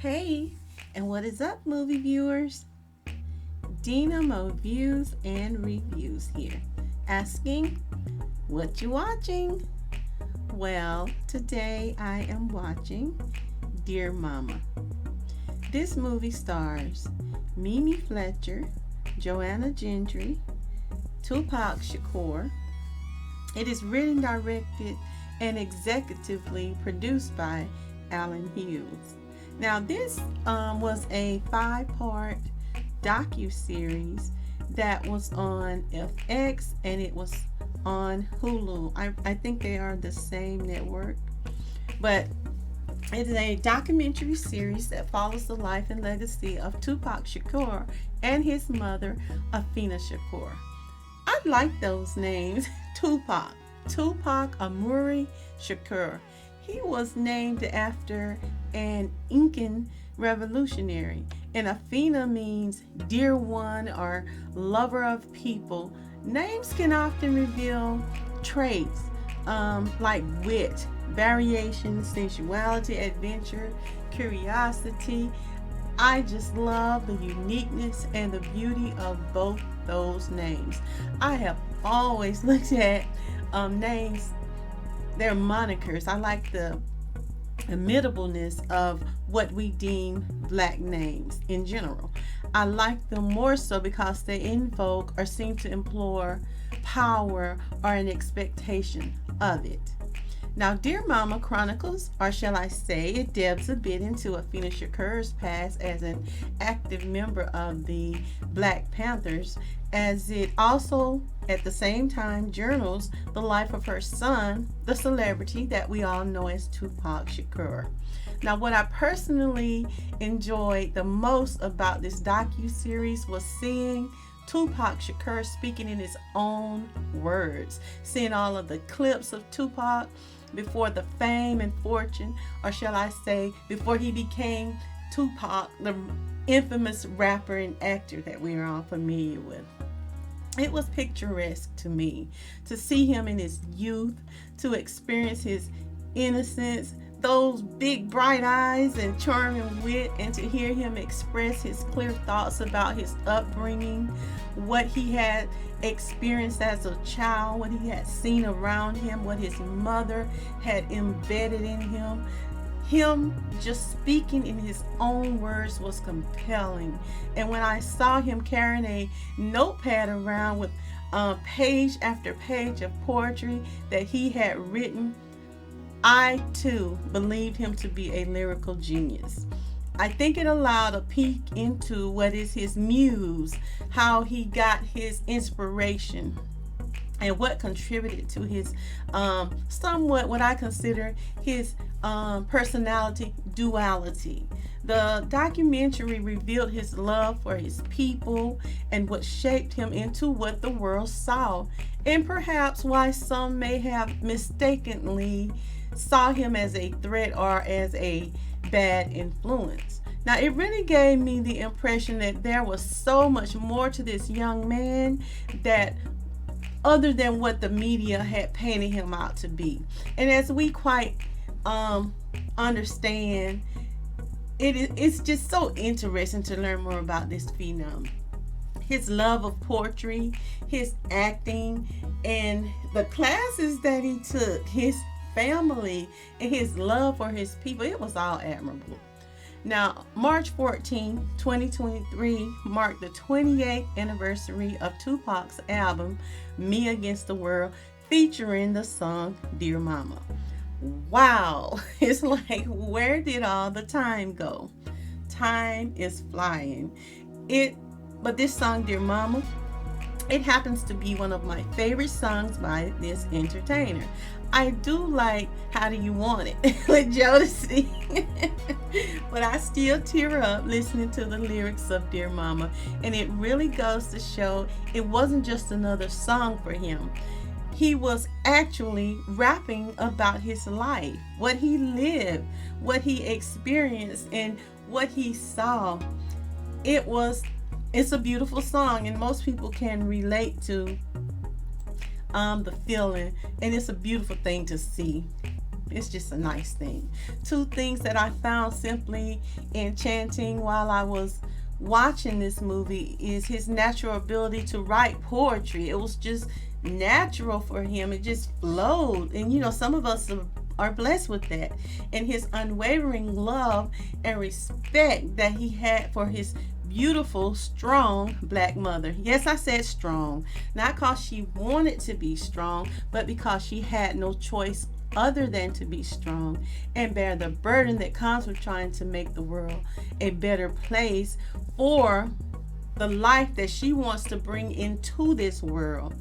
Hey, and what is up, movie viewers? Dena Mo Views and Reviews here, asking, what you watching? Well, today I am watching Dear Mama. This movie stars Mimi Fletcher, Joanna Gentry, Tupac Shakur. It is written, directed, and executively produced by Alan Hughes. Now, this was a 5-part docu-series that was on FX and it was on Hulu. I think they are the same network, but it is a documentary series that follows the life and legacy of Tupac Shakur and his mother, Afeina Shakur. I like those names. Tupac Amuri Shakur. He was named after an Incan revolutionary, and Afeina means dear one or lover of people. Names can often reveal traits like wit, variation, sensuality, adventure, curiosity. I just love the uniqueness and the beauty of both those names. I have always looked at names, their monikers. I like the immitableness of what we deem black names in general. I like them more so because they invoke or seem to implore power or an expectation of it. Now, Dear Mama chronicles, or shall I say, it delves a bit into Afeina Shakur's past as an active member of the Black Panthers, as it also, at the same time, journals the life of her son, the celebrity that we all know as Tupac Shakur. Now, what I personally enjoyed the most about this docu-series was seeing Tupac Shakur speaking in his own words, seeing all of the clips of Tupac before the fame and fortune, or shall I say, before he became Tupac, the infamous rapper and actor that we are all familiar with. It was picturesque to me to see him in his youth, to experience his innocence, those big bright eyes and charming wit, and to hear him express his clear thoughts about his upbringing, what he had experienced as a child, what he had seen around him, what his mother had embedded in him. Him just speaking in his own words was compelling. And when I saw him carrying a notepad around with page after page of poetry that he had written, I too believed him to be a lyrical genius. I think it allowed a peek into what is his muse, how he got his inspiration, and what contributed to his somewhat what I consider his personality duality. The documentary revealed his love for his people and what shaped him into what the world saw, and perhaps why some may have mistakenly saw him as a threat or as a bad influence. Now, it really gave me the impression that there was so much more to this young man that other than what the media had painted him out to be. And as we quite understand, it's just so interesting to learn more about this phenom. His love of poetry, his acting, and the classes that he took, his family, and his love for his people, it was all admirable. Now, March 14, 2023 marked the 28th anniversary of Tupac's album, Me Against the World, featuring the song Dear Mama. Wow, it's like, where did all the time go? Time is flying. But this song, Dear Mama, it happens to be one of my favorite songs by this entertainer. I do like How Do You Want It with Jodeci, but I still tear up listening to the lyrics of Dear Mama, and it really goes to show it wasn't just another song for him. He was actually rapping about his life, what he lived, what he experienced, and what he saw. It's a beautiful song, and most people can relate to the feeling, and it's a beautiful thing to see. It's just a nice thing. Two things that I found simply enchanting while I was watching this movie is his natural ability to write poetry. It was just natural for him. It just flowed. And some of us are blessed with that. And his unwavering love and respect that he had for his beautiful, strong black mother. Yes, I said strong. Not because she wanted to be strong, but because she had no choice other than to be strong and bear the burden that comes with trying to make the world a better place for the life that she wants to bring into this world.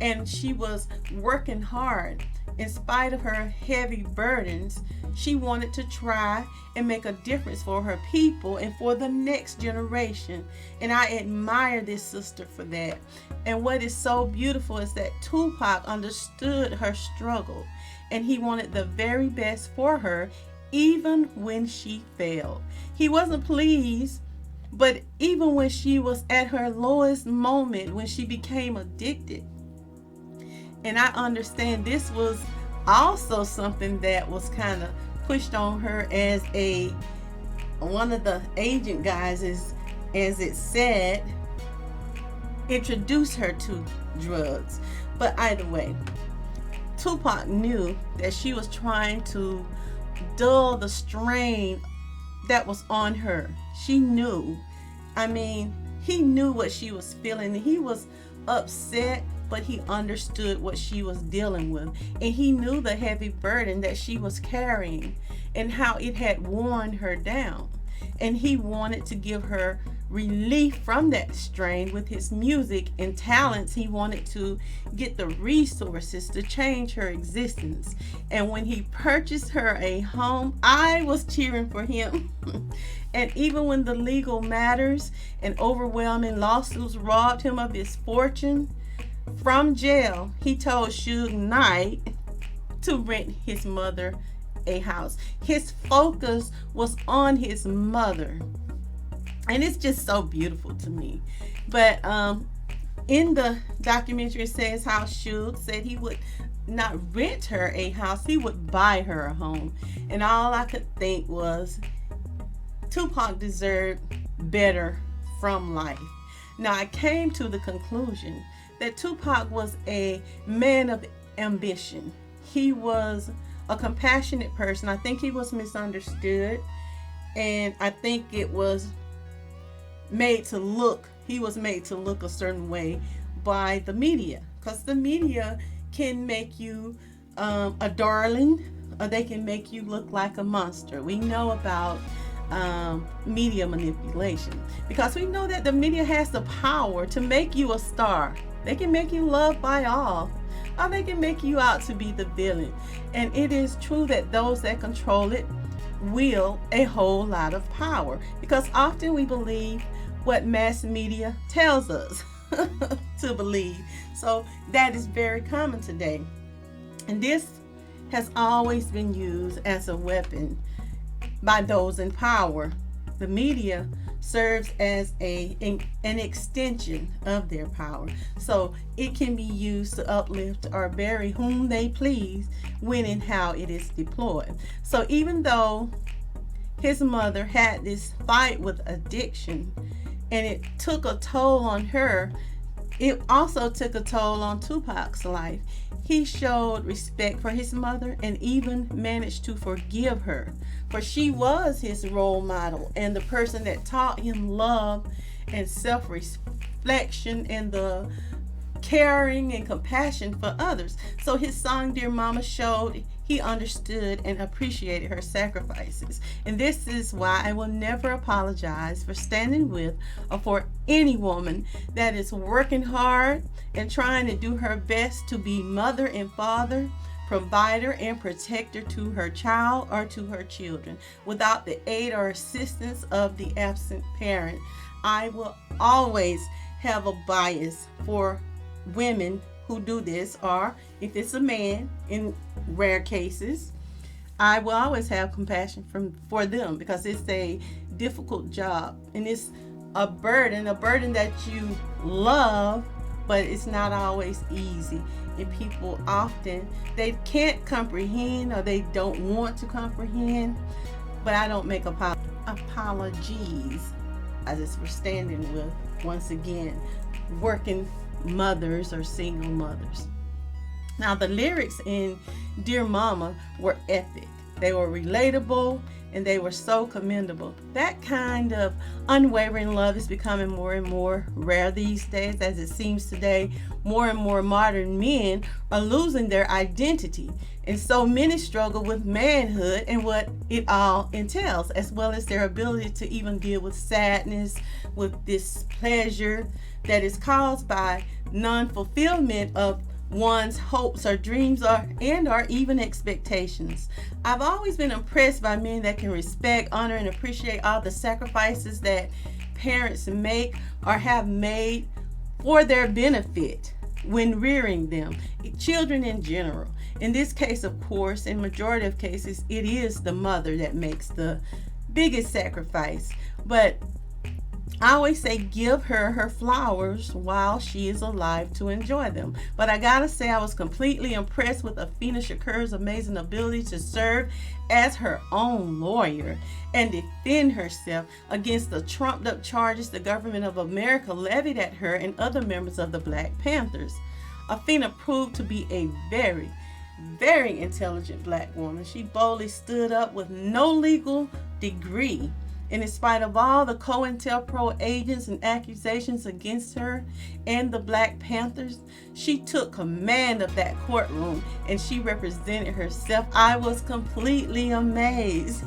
And she was working hard. In spite of her heavy burdens, she wanted to try and make a difference for her people and for the next generation. And I admire this sister for that. And what is so beautiful is that Tupac understood her struggle, and he wanted the very best for her, even when she failed. He wasn't pleased, but even when she was at her lowest moment, when she became addicted. And I understand this was also something that was kind of pushed on her as one of the agent guys, as it said, introduced her to drugs. But either way, Tupac knew that she was trying to dull the strain that was on her. She knew. He knew what she was feeling. He was upset, but he understood what she was dealing with. And he knew the heavy burden that she was carrying and how it had worn her down. And he wanted to give her relief from that strain with his music and talents. He wanted to get the resources to change her existence. And when he purchased her a home, I was cheering for him. And even when the legal matters and overwhelming lawsuits robbed him of his fortune, from jail, he told Suge Knight to rent his mother a house. His focus was on his mother. And it's just so beautiful to me. But in the documentary, it says how Suge said he would not rent her a house, he would buy her a home. And all I could think was, Tupac deserved better from life. Now, I came to the conclusion that Tupac was a man of ambition. He was a compassionate person. I think he was misunderstood, and I think he was made to look a certain way by the media, because the media can make you a darling, or they can make you look like a monster. We know about media manipulation, because we know that the media has the power to make you a star. They can make you loved by all, or they can make you out to be the villain. And it is true that those that control it wield a whole lot of power, because often we believe what mass media tells us to believe. So that is very common today. And this has always been used as a weapon by those in power. The media serves as an extension of their power. So it can be used to uplift or bury whom they please when and how it is deployed. So even though his mother had this fight with addiction and it took a toll on her, it also took a toll on Tupac's life. He showed respect for his mother and even managed to forgive her, for she was his role model and the person that taught him love and self-reflection and the caring and compassion for others. So his song Dear Mama showed he understood and appreciated her sacrifices. And this is why I will never apologize for standing with or for any woman that is working hard and trying to do her best to be mother and father, provider and protector to her child or to her children without the aid or assistance of the absent parent. I will always have a bias for women who do this, or if it's a man, in rare cases, I will always have compassion for them, because it's a difficult job and it's a burden that you love, but it's not always easy. And people often, they can't comprehend or they don't want to comprehend, but I don't make apologies. I just for standing with, once again, working mothers or single mothers. Now, the lyrics in Dear Mama were epic. They were relatable and they were so commendable. That kind of unwavering love is becoming more and more rare these days, as it seems today more and more modern men are losing their identity. And so many struggle with manhood and what it all entails, as well as their ability to even deal with sadness, with displeasure that is caused by non-fulfillment of one's hopes or dreams or even expectations. I've always been impressed by men that can respect, honor, and appreciate all the sacrifices that parents make or have made for their benefit when rearing them, children in general. In this case, of course, in majority of cases, it is the mother that makes the biggest sacrifice. But I always say give her her flowers while she is alive to enjoy them. But I gotta say, I was completely impressed with Afeina Shakur's amazing ability to serve as her own lawyer and defend herself against the trumped up charges the government of America levied at her and other members of the Black Panthers. Afeina proved to be a very, very intelligent Black woman. She boldly stood up with no legal degree. And in spite of all the COINTELPRO agents and accusations against her and the Black Panthers, she took command of that courtroom and she represented herself. I was completely amazed.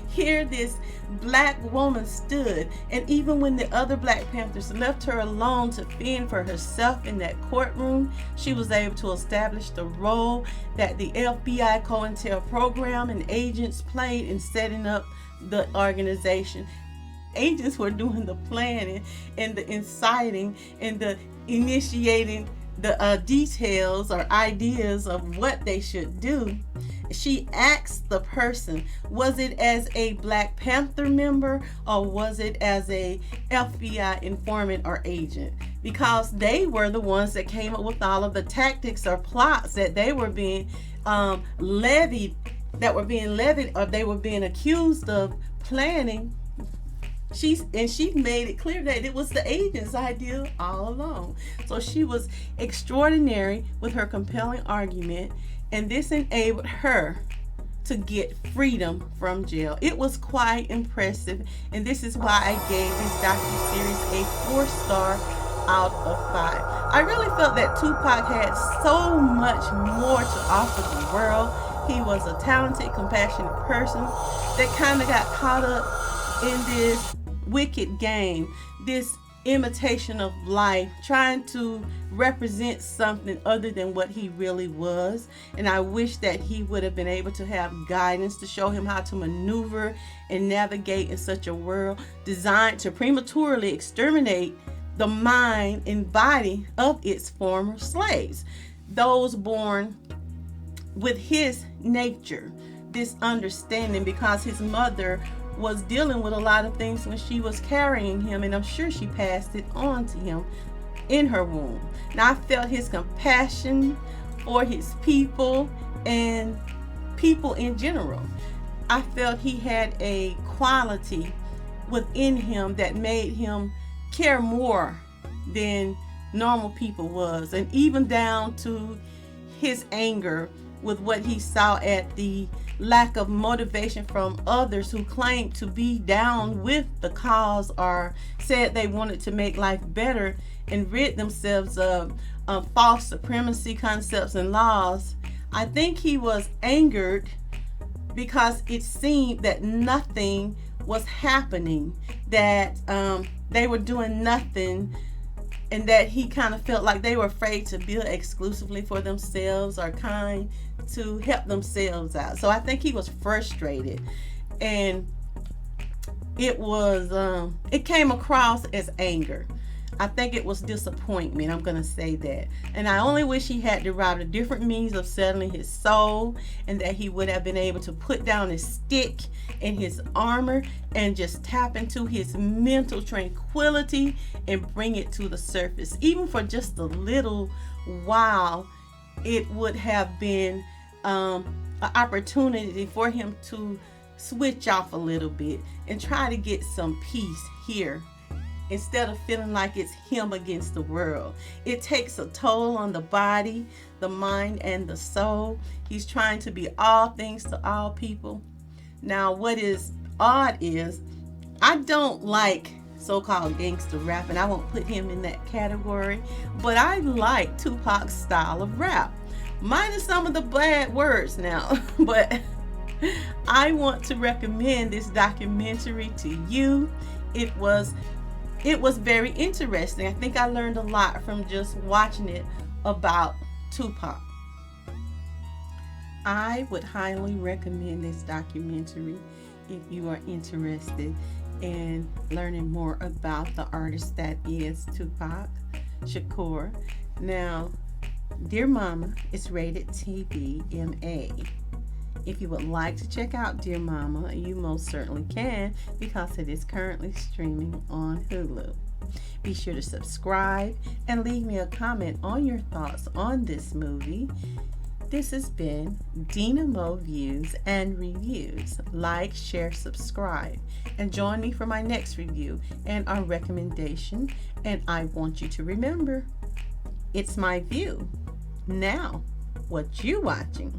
Here this Black woman stood, and even when the other Black Panthers left her alone to fend for herself in that courtroom, she was able to establish the role that the FBI COINTEL program and agents played in setting up the organization. Agents were doing the planning and the inciting and the initiating the details or ideas of what they should do. She asked the person, was it as a Black Panther member or was it as a FBI informant or agent? Because they were the ones that came up with all of the tactics or plots that they were being levied or they were being accused of planning. She made it clear that it was the agent's idea all along. So she was extraordinary with her compelling argument, and this enabled her to get freedom from jail. It was quite impressive, and this is why I gave this docuseries a 4-star out of 5. I really felt that Tupac had so much more to offer the world. He was a talented, compassionate person that kind of got caught up in this wicked game, this imitation of life, trying to represent something other than what he really was. And I wish that he would have been able to have guidance to show him how to maneuver and navigate in such a world designed to prematurely exterminate the mind and body of its former slaves, those born with his nature, this understanding, because his mother was dealing with a lot of things when she was carrying him, and I'm sure she passed it on to him in her womb. Now I felt his compassion for his people and people in general. I felt he had a quality within him that made him care more than normal people was, and even down to his anger with what he saw at the lack of motivation from others who claimed to be down with the cause or said they wanted to make life better and rid themselves of false supremacy concepts and laws. I think he was angered because it seemed that nothing was happening, that they were doing nothing, and that he kind of felt like they were afraid to build exclusively for themselves or kind to help themselves out. So I think he was frustrated, and it came across as anger. I think it was disappointment. I'm going to say that. And I only wish he had devised a different means of settling his soul, and that he would have been able to put down his stick and his armor and just tap into his mental tranquility and bring it to the surface. Even for just a little while, it would have been an opportunity for him to switch off a little bit and try to get some peace here, instead of feeling like it's him against the world. It takes a toll on the body, the mind, and the soul. He's trying to be all things to all people. Now, what is odd is I don't like so-called gangster rap, and I won't put him in that category, but I like Tupac's style of rap, minus some of the bad words now. But I want to recommend this documentary to you. It was very interesting. I think I learned a lot from just watching it about Tupac. I would highly recommend this documentary if you are interested in learning more about the artist that is Tupac Shakur. Now, Dear Mama is rated TVMA. If you would like to check out Dear Mama, you most certainly can, because it is currently streaming on Hulu. Be sure to subscribe and leave me a comment on your thoughts on this movie. This has been Dena Mo Views and Reviews. Like, share, subscribe, and join me for my next review and our recommendation. And I want you to remember, it's my view. Now, what you watching?